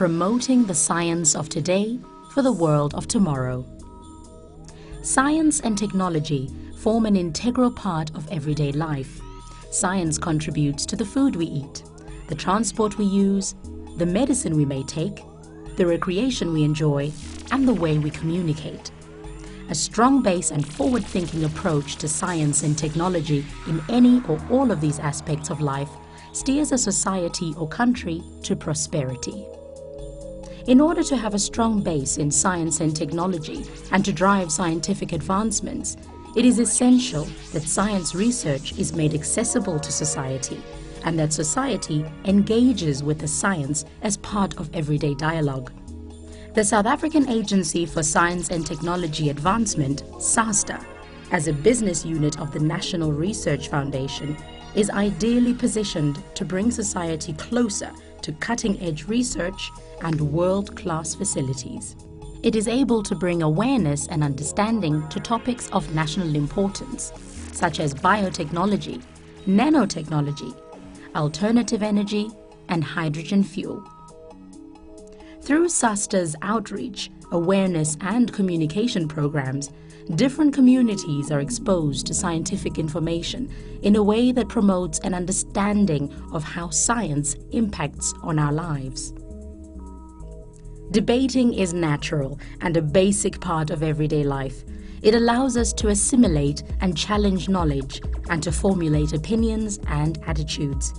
promoting the science of today for the world of tomorrow. Science and technology form an integral part of everyday life. Science contributes to the food we eat, the transport we use, the medicine we may take, the recreation we enjoy, and the way we communicate. A strong base and forward-thinking approach to science and technology in any or all of these aspects of life steers a society or country to prosperity. In order to have a strong base in science and technology and to drive scientific advancements, it is essential that science research is made accessible to society and that society engages with the science as part of everyday dialogue. The South African Agency for Science and Technology Advancement, SAASTA, as a business unit of the National Research Foundation, is ideally positioned to bring society closer to cutting-edge research and world-class facilities. It is able to bring awareness and understanding to topics of national importance, such as biotechnology, nanotechnology, alternative energy, and hydrogen fuel. Through SAASTA's outreach, awareness and communication programs, different communities are exposed to scientific information in a way that promotes an understanding of how science impacts on our lives. Debating is natural and a basic part of everyday life. It allows us to assimilate and challenge knowledge and to formulate opinions and attitudes.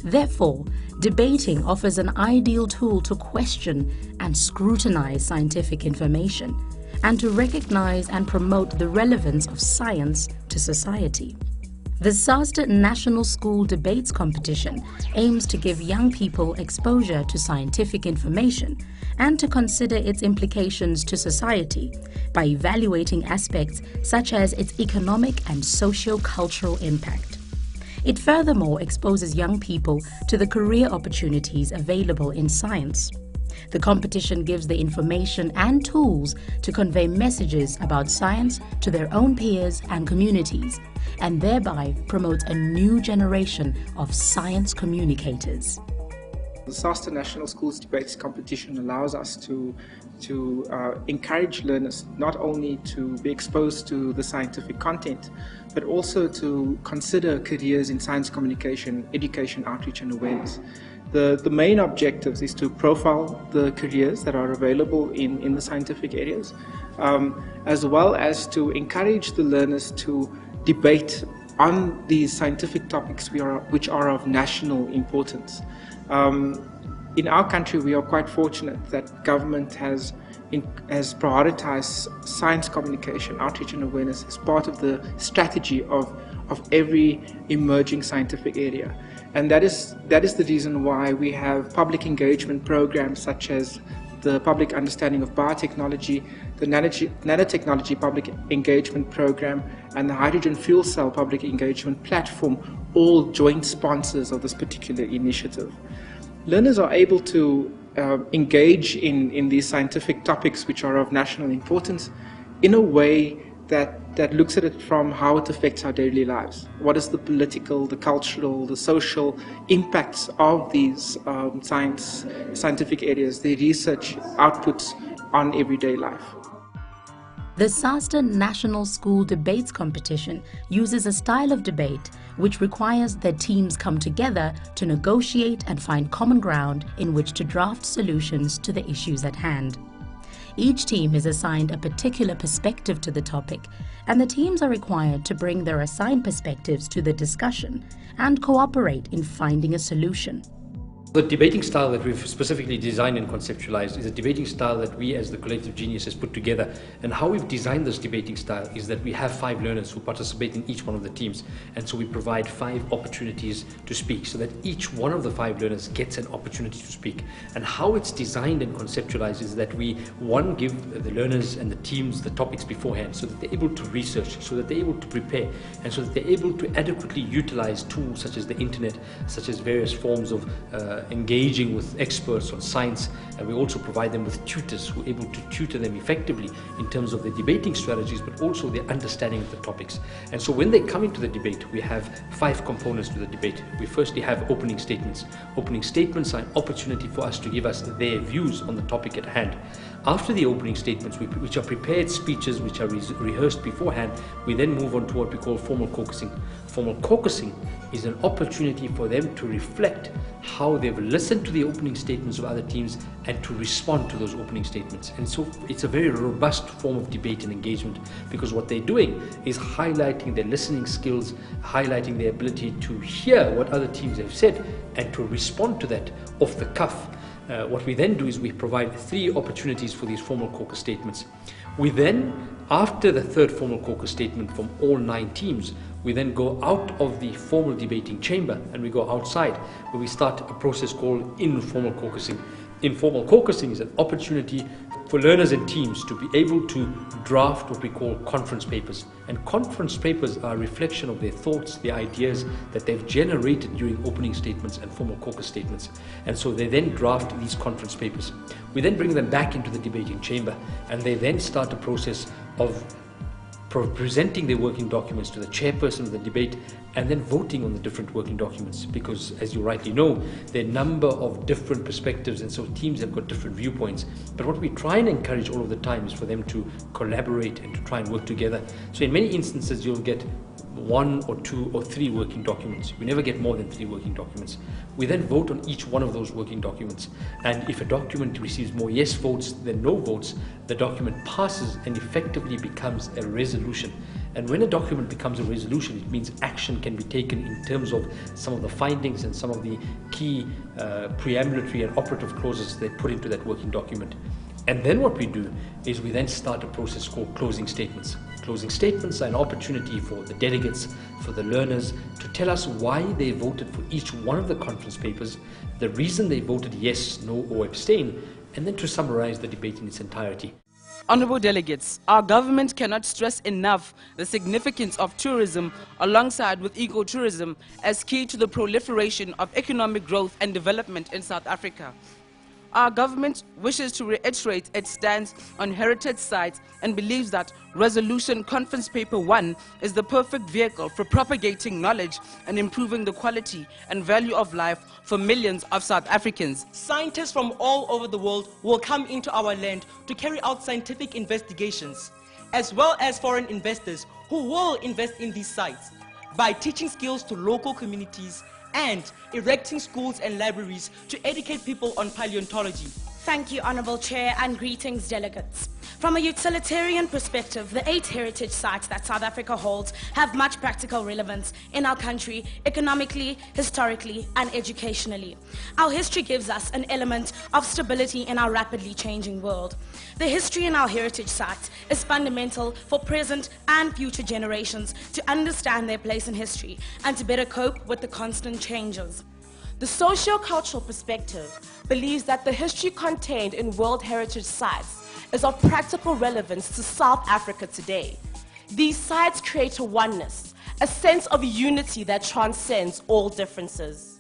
Therefore, debating offers an ideal tool to question and scrutinize scientific information and to recognize and promote the relevance of science to society. The SAASTA National School Debates Competition aims to give young people exposure to scientific information and to consider its implications to society by evaluating aspects such as its economic and socio-cultural impact. It furthermore exposes young people to the career opportunities available in science. The competition gives the information and tools to convey messages about science to their own peers and communities, and thereby promotes a new generation of science communicators. The SAASTA National Schools Debates Competition allows us to encourage learners not only to be exposed to the scientific content, but also to consider careers in science communication, education, outreach and awareness. The main objectives is to profile the careers that are available in the scientific areas, as well as to encourage the learners to debate on these scientific topics which are of national importance. In our country, we are quite fortunate that government has prioritized science communication, outreach and awareness as part of the strategy of every emerging scientific area. And that is the reason why we have public engagement programs such as the Public Understanding of Biotechnology, the Nanotechnology Public Engagement Program, and the Hydrogen Fuel Cell Public Engagement Platform, all joint sponsors of this particular initiative. Learners are able to engage in these scientific topics which are of national importance in a way that looks at it from how it affects our daily lives. What is the political, the cultural, the social impacts of these scientific areas, the research outputs on everyday life. The SAASTA National School Debates Competition uses a style of debate which requires that teams come together to negotiate and find common ground in which to draft solutions to the issues at hand. Each team is assigned a particular perspective to the topic, and the teams are required to bring their assigned perspectives to the discussion and cooperate in finding a solution. The debating style that we've specifically designed and conceptualized is a debating style that we as the Collective Genius has put together. And how we've designed this debating style is that we have 5 learners who participate in each one of the teams. And so we provide 5 opportunities to speak so that each one of the 5 learners gets an opportunity to speak. And how it's designed and conceptualized is that we, one, give the learners and the teams the topics beforehand so that they're able to research, so that they're able to prepare, and so that they're able to adequately utilize tools such as the internet, such as various forms of engaging with experts on science, and we also provide them with tutors who are able to tutor them effectively in terms of their debating strategies, but also their understanding of the topics. And so when they come into the debate, we have 5 components to the debate. We firstly have opening statements. Opening statements are an opportunity for us to give us their views on the topic at hand. After the opening statements, which are prepared speeches which are rehearsed beforehand, we then move on to what we call formal caucusing. Formal caucusing is an opportunity for them to reflect how they've listened to the opening statements of other teams and to respond to those opening statements. And so it's a very robust form of debate and engagement, because what they're doing is highlighting their listening skills, highlighting their ability to hear what other teams have said and to respond to that off the cuff. What we then do is we provide 3 opportunities for these formal caucus statements. We then, after the 3rd formal caucus statement from all 9 teams, we then go out of the formal debating chamber and we go outside, where we start a process called informal caucusing. Informal caucusing is an opportunity for learners and teams to be able to draft what we call conference papers. And conference papers are a reflection of their thoughts, their ideas that they've generated during opening statements and formal caucus statements. And so they then draft these conference papers. We then bring them back into the debating chamber, and they then start a process of presenting their working documents to the chairperson of the debate, and then voting on the different working documents, because as you rightly know, there are a number of different perspectives, and so teams have got different viewpoints. But what we try and encourage all of the time is for them to collaborate and to try and work together. So in many instances you'll get 1 or 2 or 3 working documents. We never get more than 3 working documents. We then vote on each one of those working documents, and if a document receives more yes votes than no votes, the document passes and effectively becomes a resolution. And when a document becomes a resolution, it means action can be taken in terms of some of the findings and some of the key preambulatory and operative clauses they put into that working document. And then what we do is we then start a process called closing statements. Closing statements are an opportunity for the delegates, for the learners, to tell us why they voted for each one of the conference papers, the reason they voted yes, no, or abstain, and then to summarize the debate in its entirety. Honourable delegates, our government cannot stress enough the significance of tourism alongside with ecotourism as key to the proliferation of economic growth and development in South Africa. Our government wishes to reiterate its stance on heritage sites and believes that Resolution Conference Paper 1 is the perfect vehicle for propagating knowledge and improving the quality and value of life for millions of South Africans. Scientists from all over the world will come into our land to carry out scientific investigations, as well as foreign investors who will invest in these sites by teaching skills to local communities and erecting schools and libraries to educate people on paleontology. Thank you, Honourable Chair, and greetings, delegates. From a utilitarian perspective, the 8 heritage sites that South Africa holds have much practical relevance in our country, economically, historically, and educationally. Our history gives us an element of stability in our rapidly changing world. The history in our heritage sites is fundamental for present and future generations to understand their place in history and to better cope with the constant changes. The socio-cultural perspective believes that the history contained in World Heritage Sites is of practical relevance to South Africa today. These sites create a oneness, a sense of unity that transcends all differences.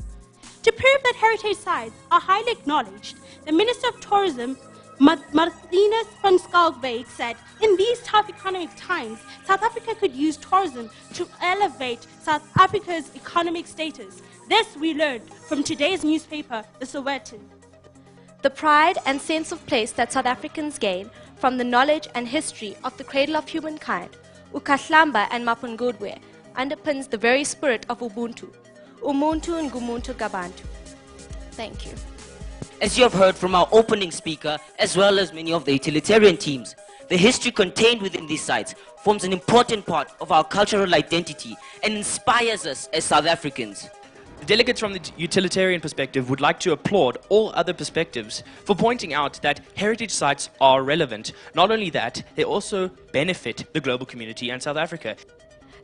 To prove that heritage sites are highly acknowledged, the Minister of Tourism, Marthinus van Schalkwyk, said, in these tough economic times, South Africa could use tourism to elevate South Africa's economic status. This we learned from today's newspaper, The Sowetan. The pride and sense of place that South Africans gain from the knowledge and history of the cradle of humankind, uKahlamba and Mapungubwe, underpins the very spirit of Ubuntu. Umuntu ngumuntu gabantu. Thank you. As you have heard from our opening speaker, as well as many of the utilitarian teams, the history contained within these sites forms an important part of our cultural identity and inspires us as South Africans. The delegates from the utilitarian perspective would like to applaud all other perspectives for pointing out that heritage sites are relevant. Not only that, they also benefit the global community and South Africa.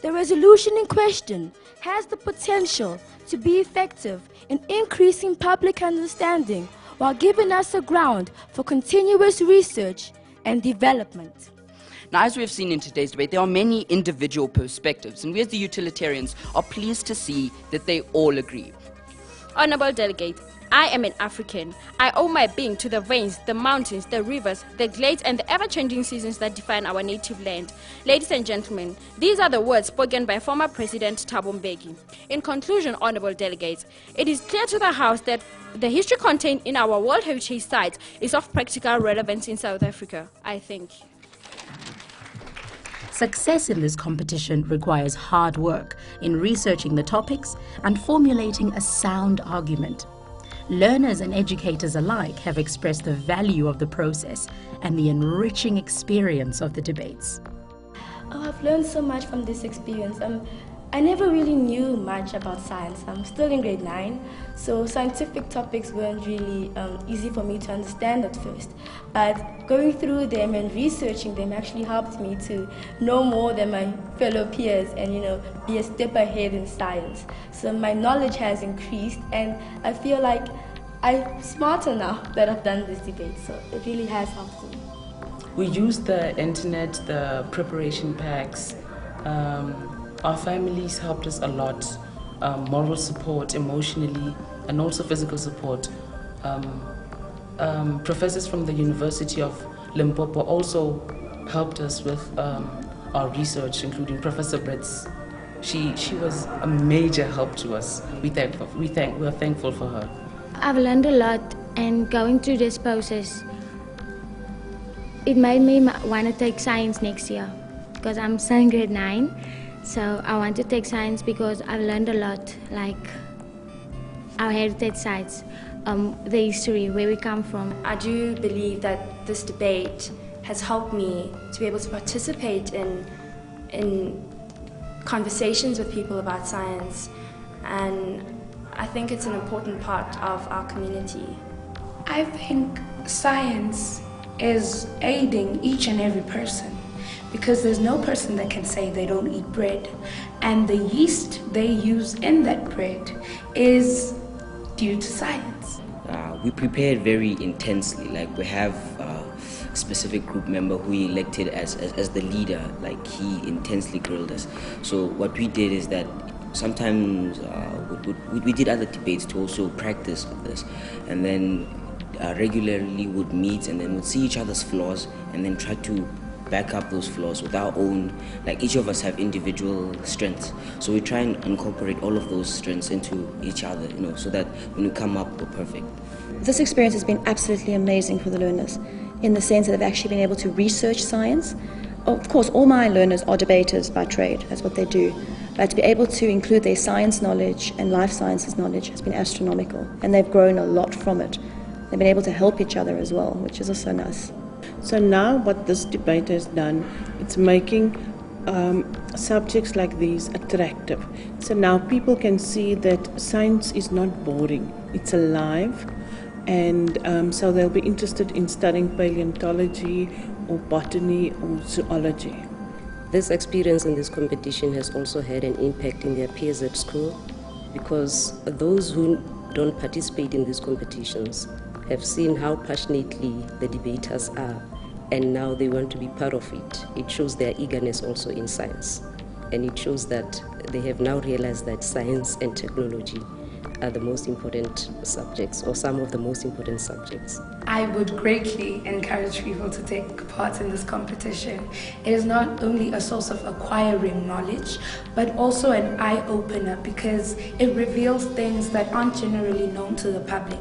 The resolution in question has the potential to be effective in increasing public understanding while giving us a ground for continuous research and development. Now, as we have seen in today's debate, there are many individual perspectives, and we as the utilitarians are pleased to see that they all agree. Honourable Delegate, I am an African. I owe my being to the veins, the mountains, the rivers, the glades, and the ever-changing seasons that define our native land. Ladies and gentlemen, these are the words spoken by former President Thabo Mbeki. In conclusion, honorable delegates, it is clear to the House that the history contained in our World Heritage Sites is of practical relevance in South Africa. I thank you. Success in this competition requires hard work in researching the topics and formulating a sound argument. Learners and educators alike have expressed the value of the process and the enriching experience of the debates. Oh, I've learned so much from this experience. I never really knew much about science. I'm still in grade 9, so scientific topics weren't really easy for me to understand at first. But going through them and researching them actually helped me to know more than my fellow peers and, be a step ahead in science. So my knowledge has increased, and I feel like I'm smarter now that I've done this debate, so it really has helped me. We used the internet, the preparation packs. Our families helped us a lot, moral support, emotionally, and also physical support. Professors from the University of Limpopo also helped us with our research, including Professor Britz. She was a major help to us. We're thankful for her. I've learned a lot, and going through this process, it made me want to take science next year, because I'm still in grade 9. So I want to take science because I've learned a lot, like our heritage sites, the history, where we come from. I do believe that this debate has helped me to be able to participate in conversations with people about science, and I think it's an important part of our community. I think science is aiding each and every person, because there's no person that can say they don't eat bread, and the yeast they use in that bread is due to science. We prepared very intensely. Like, we have a specific group member who we elected as the leader. Like, he intensely grilled us. So what we did is that sometimes we did other debates to also practice with this, and then regularly would meet and then would see each other's flaws and then try to back up those flaws with our own, like each of us have individual strengths. So we try and incorporate all of those strengths into each other, so that when we come up, we're perfect. This experience has been absolutely amazing for the learners, in the sense that they've actually been able to research science. Of course, all my learners are debaters by trade, that's what they do. But to be able to include their science knowledge and life sciences knowledge has been astronomical, and they've grown a lot from it. They've been able to help each other as well, which is also nice. So now what this debate has done, it's making subjects like these attractive. So now people can see that science is not boring, it's alive, and so they'll be interested in studying paleontology or botany or zoology. This experience in this competition has also had an impact in their peers at school, because those who don't participate in these competitions have seen how passionately the debaters are, and now they want to be part of it. It shows their eagerness also in science, and it shows that they have now realized that science and technology are the most important subjects, or some of the most important subjects. I would greatly encourage people to take part in this competition. It is not only a source of acquiring knowledge, but also an eye-opener, because it reveals things that aren't generally known to the public,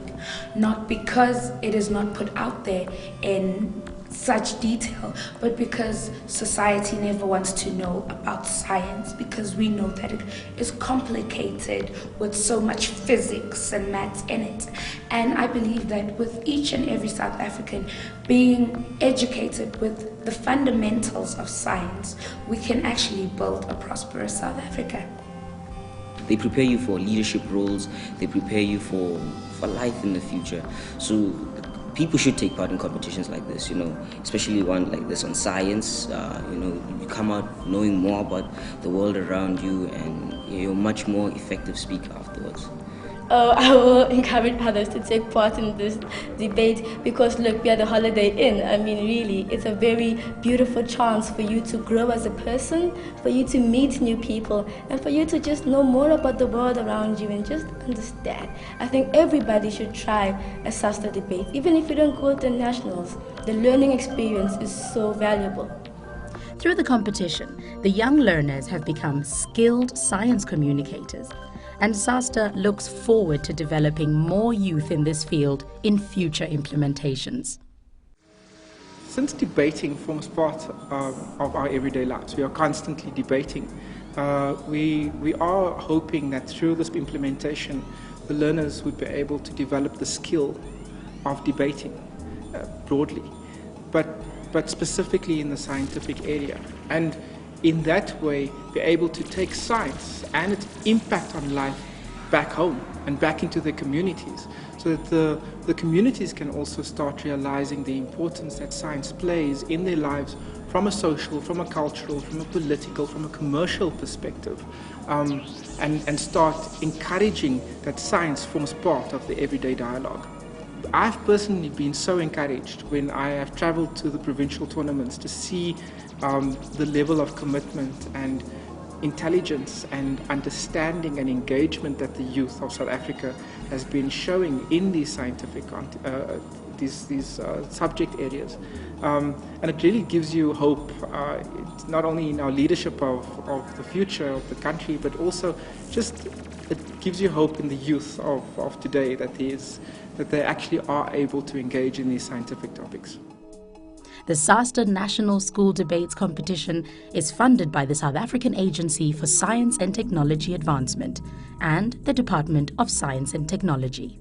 not because it is not put out there in such detail, but because society never wants to know about science, because we know that it is complicated with so much physics and maths in it. And I believe that with each and every South African being educated with the fundamentals of science, we can actually build a prosperous South Africa. They prepare you for leadership roles, they prepare you for life in the future. So people should take part in competitions like this, especially one like this on science. You come out knowing more about the world around you, and you're a much more effective speaker afterwards. I will encourage others to take part in this debate because look, we are the Holiday Inn. I mean, really, it's a very beautiful chance for you to grow as a person, for you to meet new people, and for you to just know more about the world around you and just understand. I think everybody should try a SAASTA Debate. Even if you don't go to nationals, the learning experience is so valuable. Through the competition, the young learners have become skilled science communicators, and SAASTA looks forward to developing more youth in this field in future implementations. Since debating forms part of our everyday lives, we are constantly debating. We are hoping that through this implementation, the learners would be able to develop the skill of debating broadly, but specifically in the scientific area. And in that way, be able to take science and its impact on life back home and back into their communities, so that the communities can also start realizing the importance that science plays in their lives from a social, from a cultural, from a political, from a commercial perspective, and start encouraging that science forms part of the everyday dialogue. I've personally been so encouraged when I have traveled to the provincial tournaments to see the level of commitment and intelligence and understanding and engagement that the youth of South Africa has been showing in these scientific these subject areas, and it really gives you hope, not only in our leadership of the future of the country, but also just it gives you hope in the youth of today that they actually are able to engage in these scientific topics. The SAASTA National School Debates Competition is funded by the South African Agency for Science and Technology Advancement and the Department of Science and Technology.